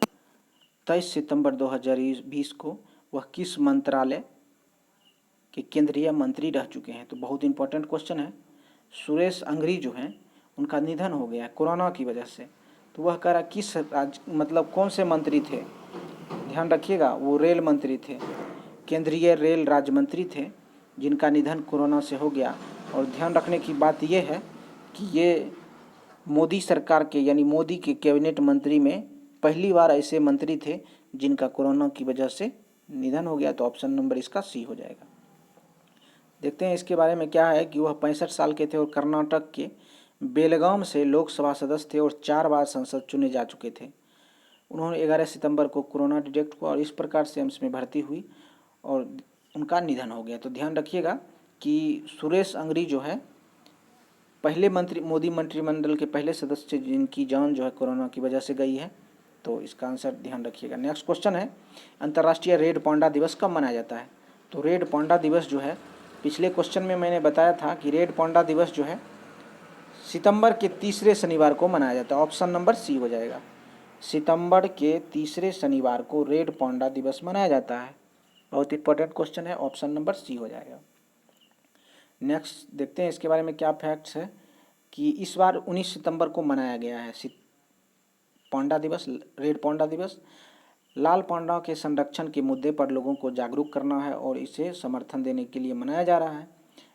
23 सितंबर 2020 को। वह किस मंत्रालय के केंद्रीय मंत्री रह चुके हैं? तो बहुत इंपॉर्टेंट क्वेश्चन है। सुरेश अंगड़ी जो हैं उनका निधन हो गया कोरोना की वजह से। तो वह कह रहा किस मतलब कौन से मंत्री थे? ध्यान रखिएगा, वो रेल मंत्री थे, केंद्रीय रेल राज्य मंत्री थे, जिनका निधन कोरोना से हो गया। और ध्यान रखने की बात यह है कि ये मोदी सरकार के यानी मोदी के कैबिनेट मंत्री में पहली बार ऐसे मंत्री थे जिनका कोरोना की वजह से निधन हो गया। तो ऑप्शन नंबर इसका सी हो जाएगा। देखते हैं इसके बारे में क्या है कि वह 65 साल के थे और कर्नाटक के बेलगाम से लोकसभा सदस्य थे और 4 बार संसद चुने जा चुके थे। उन्होंने 11 सितंबर को कोरोना डिटेक्ट हुआ और इस प्रकार से एम्स में भर्ती हुई और उनका निधन हो गया। तो ध्यान रखिएगा कि सुरेश अंगड़ी जो है पहले मोदी मंत्रिमंडल के पहले सदस्य जिनकी जान जो है कोरोना की वजह से गई है। तो इसका आंसर ध्यान रखिएगा। नेक्स्ट क्वेश्चन है, अंतर्राष्ट्रीय रेड पांडा दिवस कब मनाया जाता है? तो रेड पांडा दिवस जो है, पिछले क्वेश्चन में मैंने बताया था कि रेड पांडा दिवस जो है सितंबर के तीसरे शनिवार को मनाया जाता है। ऑप्शन नंबर सी हो जाएगा। सितंबर के तीसरे शनिवार को रेड पांडा दिवस मनाया जाता है। बहुत इंपॉर्टेंट क्वेश्चन है, ऑप्शन नंबर सी हो जाएगा। नेक्स्ट देखते हैं इसके बारे में क्या फैक्ट्स है कि इस बार 19 सितंबर को मनाया गया है पांडा दिवस, रेड पांडा दिवस। लाल पांडा के संरक्षण के मुद्दे पर लोगों को जागरूक करना है और इसे समर्थन देने के लिए मनाया जा रहा है।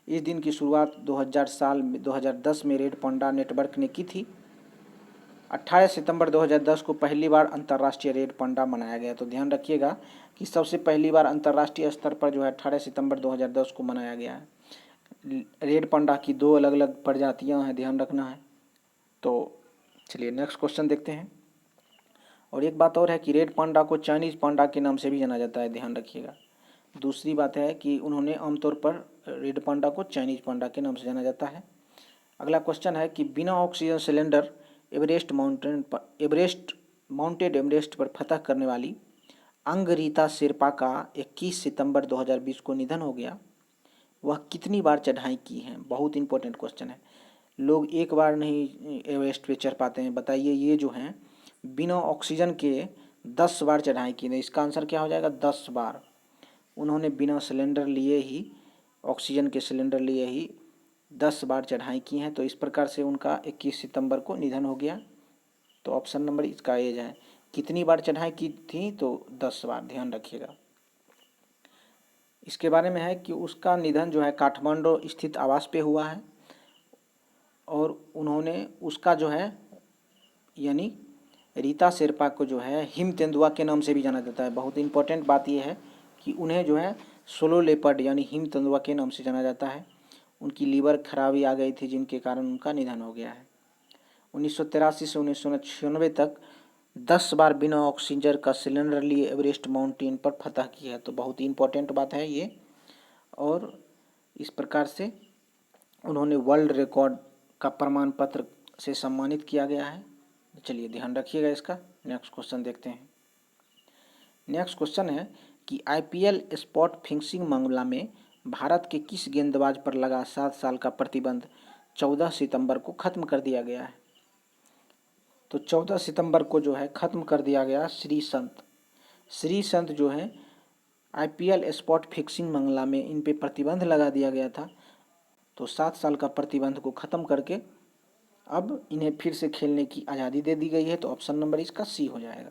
इस दिन की शुरुआत 2010 में रेड पांडा नेटवर्क ने की थी। 18 सितंबर 2010 को पहली बार अंतर्राष्ट्रीय रेड पांडा मनाया गया। तो ध्यान रखिएगा कि सबसे पहली बार अंतर्राष्ट्रीय स्तर पर जो है 18 सितंबर 2010 को मनाया गया है। रेड पांडा की 2 अलग अलग प्रजातियां हैं, ध्यान रखना है। तो चलिए नेक्स्ट क्वेश्चन देखते हैं। और एक बात और है कि रेड पांडा को चाइनीज़ पांडा के नाम से भी जाना जाता है, ध्यान रखिएगा। दूसरी बात है कि उन्होंने आमतौर पर रेड पांडा को चाइनीज़ पांडा के नाम से जाना जाता है। अगला क्वेश्चन है कि बिना oxygen cylinder Everest mounted Everest पर फतह करने वाली अंगरीता शेरपा का 21 सितंबर 2020 को निधन हो गया। वह कितनी बार चढ़ाई की हैं? बहुत इंपॉर्टेंट क्वेश्चन है। लोग एक बार नहीं एवरेस्ट पे चढ़ पाते हैं। बताइए, ये जो हैं बिना ऑक्सीजन के 10 बार चढ़ाई की है। इसका आंसर क्या हो जाएगा? 10 बार। उन्होंने बिना सिलेंडर लिए ही, ऑक्सीजन के सिलेंडर लिए ही 10 बार चढ़ाई की हैं। तो इस प्रकार से उनका 21 सितंबर को निधन हो गया। तो ऑप्शन नंबर इसका एज है। कितनी बार चढ़ाई की थी? तो 10 बार, ध्यान रखिएगा। इसके बारे में है कि उसका निधन जो है काठमांडू स्थित आवास पे हुआ है और उन्होंने उसका जो है यानी रीता शेरपा को जो है हिम तेंदुआ के नाम से भी जाना जाता है। बहुत इंपॉर्टेंट बात यह है कि उन्हें जो है सोलो लेपर्ड यानी हिम तेंदुआ के नाम से जाना जाता है। उनकी लीवर खराबी आ गई थी जिनके कारण उनका निधन हो गया है। 1983 से 1996 तक 10 बार बिना ऑक्सीजन का सिलेंडर लिए एवरेस्ट माउंटेन पर फतह किया है। तो बहुत ही इंपॉर्टेंट बात है ये, और इस प्रकार से उन्होंने वर्ल्ड रिकॉर्ड का प्रमाण पत्र से सम्मानित किया गया है। चलिए ध्यान रखिएगा इसका। नेक्स्ट क्वेश्चन देखते हैं। नेक्स्ट क्वेश्चन है कि आईपीएल स्पॉट फिक्सिंग मामला में भारत के किस गेंदबाज पर लगा 7 साल का प्रतिबंध 14 सितंबर को खत्म कर दिया गया है। तो 14 सितंबर को जो है खत्म कर दिया गया श्री संत जो है आईपीएल स्पॉट फिक्सिंग मामला में इन पे प्रतिबंध लगा दिया गया था। तो 7 साल का प्रतिबंध को ख़त्म करके अब इन्हें फिर से खेलने की आज़ादी दे दी गई है। तो ऑप्शन नंबर इसका सी हो जाएगा।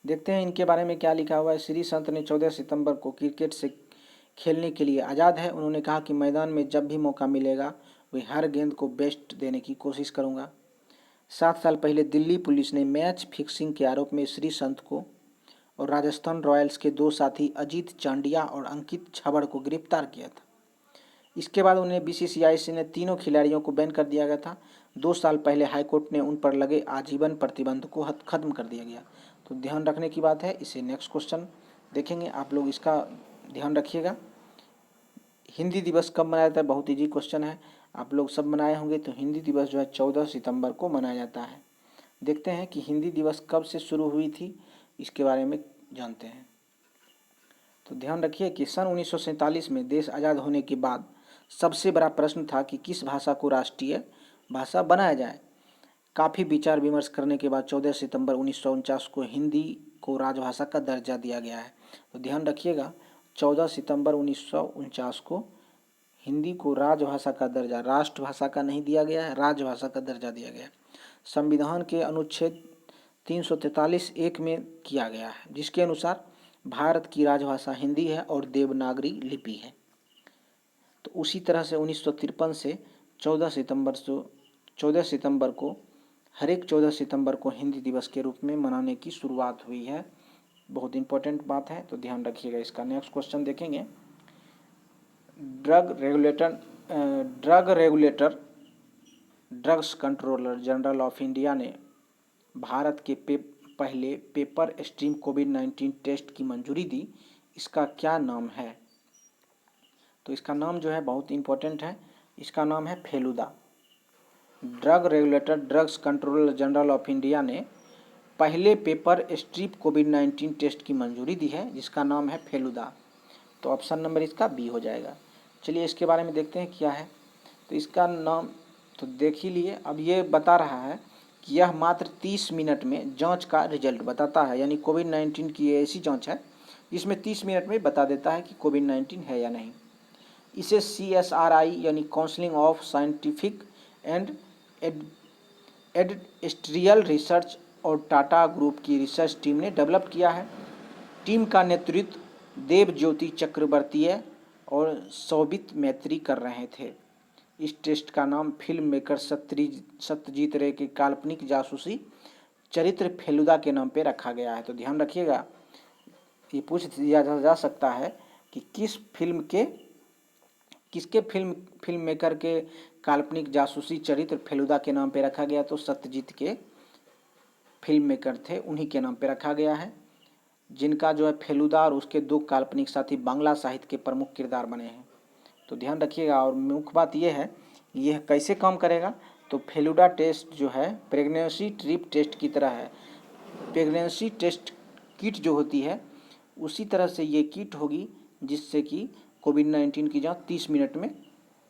देखते हैं इनके बारे में क्या लिखा हुआ है। श्री संत ने 14 सितंबर को क्रिकेट से खेलने के लिए आज़ाद है। उन्होंने कहा कि मैदान में जब भी मौका मिलेगा वे हर गेंद को बेस्ट देने की कोशिश करूंगा। 7 साल पहले दिल्ली पुलिस ने मैच फिक्सिंग के आरोप में श्री संत को और राजस्थान रॉयल्स के 2 साथी अजीत चांडिया और अंकित छबड़ को गिरफ्तार किया था। इसके बाद उन्हें बीसीसीआई से ने तीनों खिलाड़ियों को बैन कर दिया गया था। 2 साल पहले हाईकोर्ट ने उन पर लगे आजीवन प्रतिबंध को खत्म कर दिया गया। तो ध्यान रखने की बात है। इसे नेक्स्ट क्वेश्चन देखेंगे, आप लोग इसका ध्यान रखिएगा। हिंदी दिवस कब मनाया जाता है, बहुत ईजी क्वेश्चन है, आप लोग सब मनाए होंगे। तो हिंदी दिवस जो है 14 सितंबर को मनाया जाता है। देखते हैं कि हिंदी दिवस कब से शुरू हुई थी, इसके बारे में जानते हैं। तो ध्यान रखिए कि सन 1947 में देश आज़ाद होने के बाद सबसे बड़ा प्रश्न था कि किस भाषा को राष्ट्रीय भाषा बनाया जाए। काफ़ी विचार विमर्श करने के बाद 14 सितंबर 1949 को हिंदी को राजभाषा का दर्जा दिया गया है। तो ध्यान रखिएगा 14 सितंबर 1949 को हिंदी को राजभाषा का दर्जा, राष्ट्रभाषा का नहीं दिया गया है, राजभाषा का दर्जा दिया गया है। संविधान के अनुच्छेद 343(1) में किया गया है, जिसके अनुसार भारत की राजभाषा हिंदी है और देवनागरी लिपि है। तो उसी तरह से 1953 से 14 सितंबर को हर एक 14 सितंबर को हिंदी दिवस के रूप में मनाने की शुरुआत हुई है। बहुत इंपॉर्टेंट बात है, तो ध्यान रखिएगा इसका। नेक्स्ट क्वेश्चन देखेंगे। Drugs controller general of India ने भारत के पहले पेपर स्ट्रीम कोविड-19 टेस्ट की मंजूरी दी। इसका क्या नाम है। तो इसका नाम जो है बहुत इंपॉर्टेंट है, इसका नाम है Feluda. Drugs controller general of India ने पहले पेपर स्ट्रिप कोविड-19 टेस्ट की मंजूरी दी है, जिसका नाम है फेलुदा। तो ऑप्शन नंबर इसका बी हो जाएगा। चलिए इसके बारे में देखते हैं क्या है। तो इसका नाम तो देख ही लिए। अब ये बता रहा है कि यह मात्र 30 मिनट में जांच का रिजल्ट बताता है। यानी कोविड-19 की ऐसी जांच है जिसमें 30 मिनट में बता देता है कि कोविड-19 है या नहीं। इसे CSRI यानी council of scientific and industrial research और टाटा ग्रुप की रिसर्च टीम ने डेवलप किया है। टीम का नेतृत्व देवज्योति चक्रवर्ती और सौबित मैत्री कर रहे थे। इस टेस्ट का नाम फिल्म मेकर सत्यजीत रे के काल्पनिक जासूसी चरित्र फेलुदा के नाम पे रखा गया है। तो ध्यान रखिएगा, ये पूछ दिया जा सकता है कि किसके फिल्म मेकर के काल्पनिक जासूसी चरित्र फेलुदा के नाम पे रखा गया। तो सत्यजीत के फिल्म मेकर थे, उन्हीं के नाम पे रखा गया है, जिनका जो है फेलुदा और उसके 2 काल्पनिक साथी बांग्ला साहित्य के प्रमुख किरदार बने हैं। तो ध्यान रखिएगा। और मुख्य बात यह है यह कैसे काम करेगा। तो फेलुदा टेस्ट जो है प्रेगनेंसी ट्रिप टेस्ट की तरह है। प्रेगनेंसी टेस्ट किट जो होती है उसी तरह से ये किट होगी, जिससे कि कोविड-19 की जांच 30 मिनट में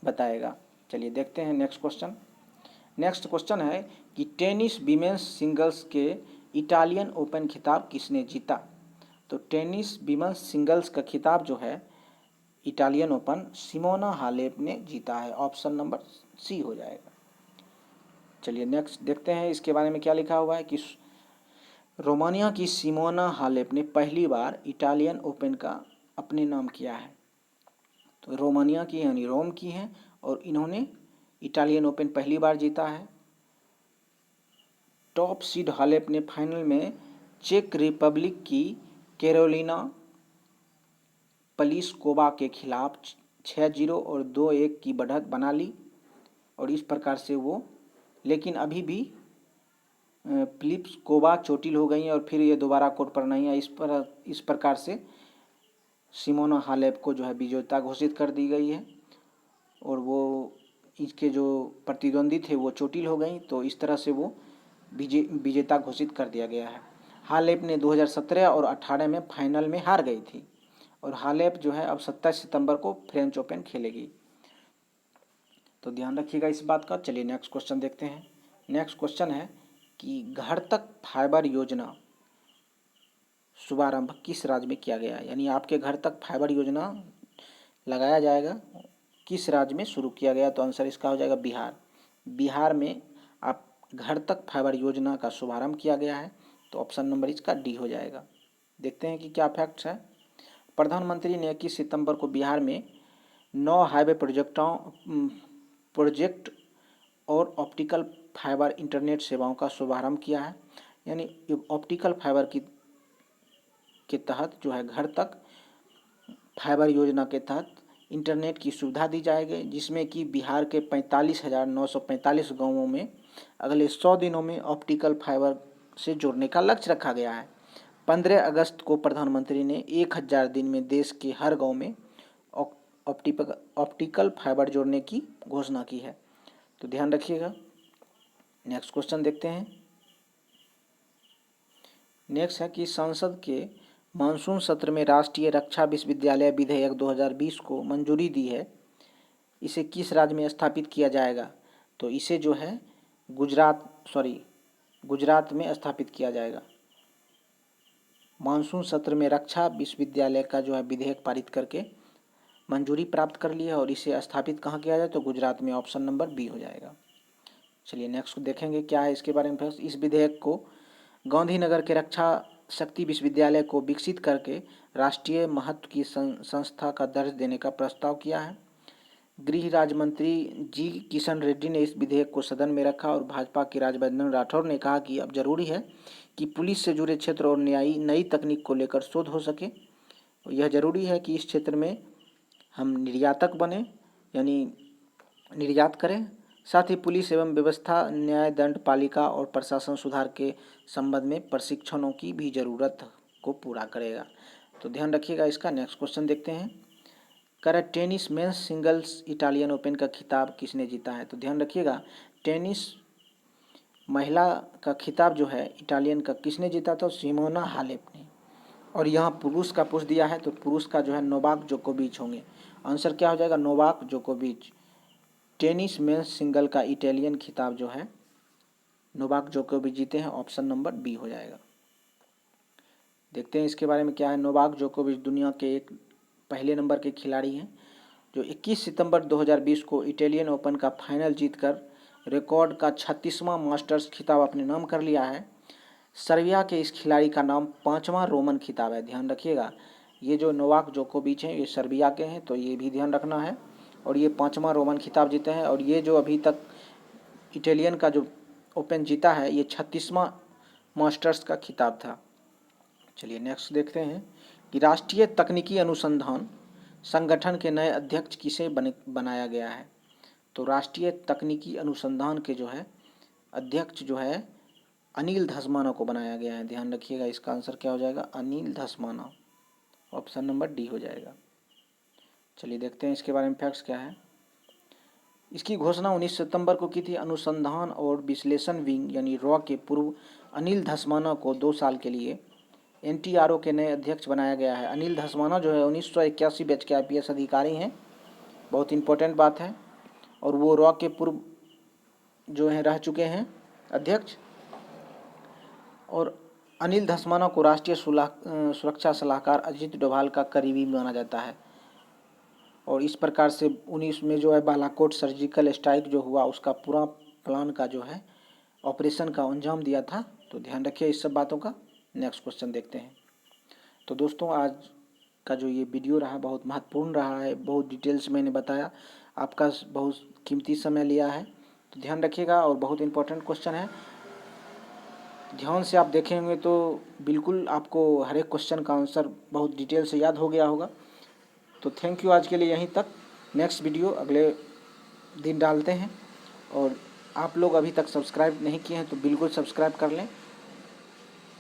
बताएगा। चलिए देखते हैं नेक्स्ट क्वेश्चन। नेक्स्ट क्वेश्चन है कि टेनिस वीमेंस सिंगल्स के इटालियन ओपन खिताब किसने जीता। तो टेनिस वीमेंस सिंगल्स का खिताब जो है इटालियन ओपन सिमोना हालेप ने जीता है। ऑप्शन नंबर सी हो जाएगा। चलिए नेक्स्ट देखते हैं इसके बारे में क्या लिखा हुआ है कि रोमानिया की सिमोना हालेप ने पहली बार इटालियन ओपन का अपने नाम किया है। तो रोमानिया की यानी रोम की हैं और इन्होंने इटालियन ओपन पहली बार जीता है। टॉप सीड हालेप ने फाइनल में चेक रिपब्लिक की कैरोलिना प्लिस्कोवा के खिलाफ 6-0 और 2-1 की बढ़त बना ली और इस प्रकार से वो लेकिन अभी भी प्लिस्कोवा चोटिल हो गई और फिर ये दोबारा कोर्ट पर नहीं आई। इस प्रकार से सिमोना हालेप को जो है विजेता घोषित कर दी गई है और वो इसके जो प्रतिद्वंदी थे वो चोटिल हो गई, तो इस तरह से वो विजेता घोषित कर दिया गया है। हालेप ने 2017 और 18 में फाइनल में हार गई थी और हालेप जो है अब 27 सितंबर को फ्रेंच ओपन खेलेगी, तो ध्यान रखिएगा इस बात का। चलिए नेक्स्ट क्वेश्चन देखते हैं। नेक्स्ट क्वेश्चन है कि घर तक फाइबर योजना शुभारंभ किस राज्य में किया गया है, यानी आपके घर तक फाइबर योजना लगाया जाएगा किस राज्य में शुरू किया गया, तो आंसर इसका हो जाएगा बिहार। बिहार में आप घर तक फाइबर योजना का शुभारंभ किया गया है, तो ऑप्शन नंबर इसका डी हो जाएगा। देखते हैं कि क्या फैक्ट्स है। प्रधानमंत्री ने 21 सितंबर को बिहार में 9 हाईवे प्रोजेक्ट और ऑप्टिकल फाइबर इंटरनेट सेवाओं का शुभारंभ किया है, यानी ऑप्टिकल फाइबर के तहत जो है घर तक फाइबर योजना के तहत इंटरनेट की सुविधा दी जाएगी, जिसमें कि बिहार के 45,945 गांवों में अगले 100 दिनों में ऑप्टिकल फाइबर से जोड़ने का लक्ष्य रखा गया है। 15 अगस्त को प्रधानमंत्री ने 1000 दिन में देश के हर गांव में ऑप्टिकल फाइबर जोड़ने की घोषणा की है, तो ध्यान रखिएगा। नेक्स्ट क्वेश्चन देखते हैं। नेक्स्ट है कि संसद के मानसून सत्र में राष्ट्रीय रक्षा विश्वविद्यालय विधेयक 2020 को मंजूरी दी है, इसे किस राज्य में स्थापित किया जाएगा, तो इसे जो है गुजरात में स्थापित किया जाएगा। मानसून सत्र में रक्षा विश्वविद्यालय का जो है विधेयक पारित करके मंजूरी प्राप्त कर लिया और इसे स्थापित कहाँ किया जाए, तो गुजरात में, ऑप्शन नंबर बी हो जाएगा। चलिए नेक्स्ट देखेंगे क्या है इसके बारे में। इस विधेयक को गांधीनगर के रक्षा शक्ति विश्वविद्यालय को विकसित करके राष्ट्रीय महत्व की संस्था का दर्ज देने का प्रस्ताव किया है। गृह राज्य मंत्री जी किशन रेड्डी ने इस विधेयक को सदन में रखा और भाजपा के राज्यवर्धन राठौर ने कहा कि अब जरूरी है कि पुलिस से जुड़े क्षेत्र और नई तकनीक को लेकर शोध हो सके। यह जरूरी है कि इस क्षेत्र में हम निर्यातक बने, यानी निर्यात करें। साथ ही पुलिस एवं व्यवस्था, न्याय, दंड पालिका और प्रशासन सुधार के संबंध में प्रशिक्षणों की भी जरूरत को पूरा करेगा, तो ध्यान रखिएगा इसका। नेक्स्ट क्वेश्चन देखते हैं। Tennis men's singles Italian open का खिताब किसने जीता है, तो ध्यान रखिएगा टेनिस महिला का खिताब जो है इटालियन का किसने जीता, तो सिमोना हालेप ने। और यहाँ पुरुष का पूछ दिया है, तो पुरुष का जो है नोवाक जोकोविच होंगे। आंसर क्या हो जाएगा, नोवाक जोकोविच। टेनिस मेंस सिंगल का इटालियन खिताब जो है नोवाक जोकोविच जीते हैं, ऑप्शन नंबर बी हो जाएगा। देखते हैं इसके बारे में क्या है। नोवाक जोकोविच दुनिया के एक पहले नंबर के खिलाड़ी हैं जो 21 सितंबर 2020 को इटालियन ओपन का फाइनल जीतकर रिकॉर्ड का 36वां मास्टर्स खिताब अपने नाम कर लिया है। सर्बिया के इस खिलाड़ी का नाम 5वां रोमन खिताब है, ध्यान रखिएगा। ये जो नोवाक जोकोविच हैं ये सर्बिया के हैं, तो ये भी ध्यान रखना है। और ये 5वां रोमन खिताब जीते हैं और ये जो अभी तक इटालियन का जो ओपन जीता है ये 36वां मास्टर्स का खिताब था। चलिए नेक्स्ट देखते हैं कि राष्ट्रीय तकनीकी अनुसंधान संगठन के नए अध्यक्ष किसे बनाया गया है, तो राष्ट्रीय तकनीकी अनुसंधान के जो है अध्यक्ष जो है अनिल धस्माना को बनाया गया है, ध्यान रखिएगा। इसका आंसर क्या हो जाएगा, Anil Dhasmana, option number D हो जाएगा। चलिए देखते हैं इसके बारे में फैक्ट्स क्या है। इसकी घोषणा 19 सितंबर को की थी। अनुसंधान और विश्लेषण विंग यानी रॉ के पूर्व अनिल धस्माना को 2 साल के लिए NTRO के नए अध्यक्ष बनाया गया है। अनिल धस्माना जो है 1981 बैच के IPS अधिकारी हैं, बहुत इंपॉर्टेंट बात है। और वो रॉ के पूर्व जो हैं रह चुके हैं अध्यक्ष। और अनिल धस्माना को राष्ट्रीय सुरक्षा सलाहकार अजित डोभाल का करीबी माना जाता है। और इस प्रकार से 19 में जो है बालाकोट सर्जिकल स्ट्राइक जो हुआ उसका पूरा प्लान का जो है ऑपरेशन का अंजाम दिया था, तो ध्यान रखिए इस सब बातों का। नेक्स्ट क्वेश्चन देखते हैं। तो दोस्तों आज का जो ये वीडियो रहा बहुत महत्वपूर्ण रहा है, बहुत डिटेल्स मैंने बताया, आपका बहुत कीमती समय लिया है, तो ध्यान रखिएगा। और बहुत इंपॉर्टेंट क्वेश्चन है, ध्यान से आप देखेंगे तो बिल्कुल आपको हर एक क्वेश्चन का आंसर बहुत डिटेल से याद हो गया होगा। तो थैंक यू, आज के लिए यहीं तक। नेक्स्ट वीडियो अगले दिन डालते हैं और आप लोग अभी तक सब्सक्राइब नहीं किए हैं तो बिल्कुल सब्सक्राइब कर लें,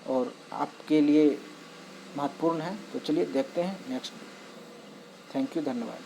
और आपके लिए महत्वपूर्ण है। तो चलिए देखते हैं नेक्स्ट। थैंक यू, धन्यवाद।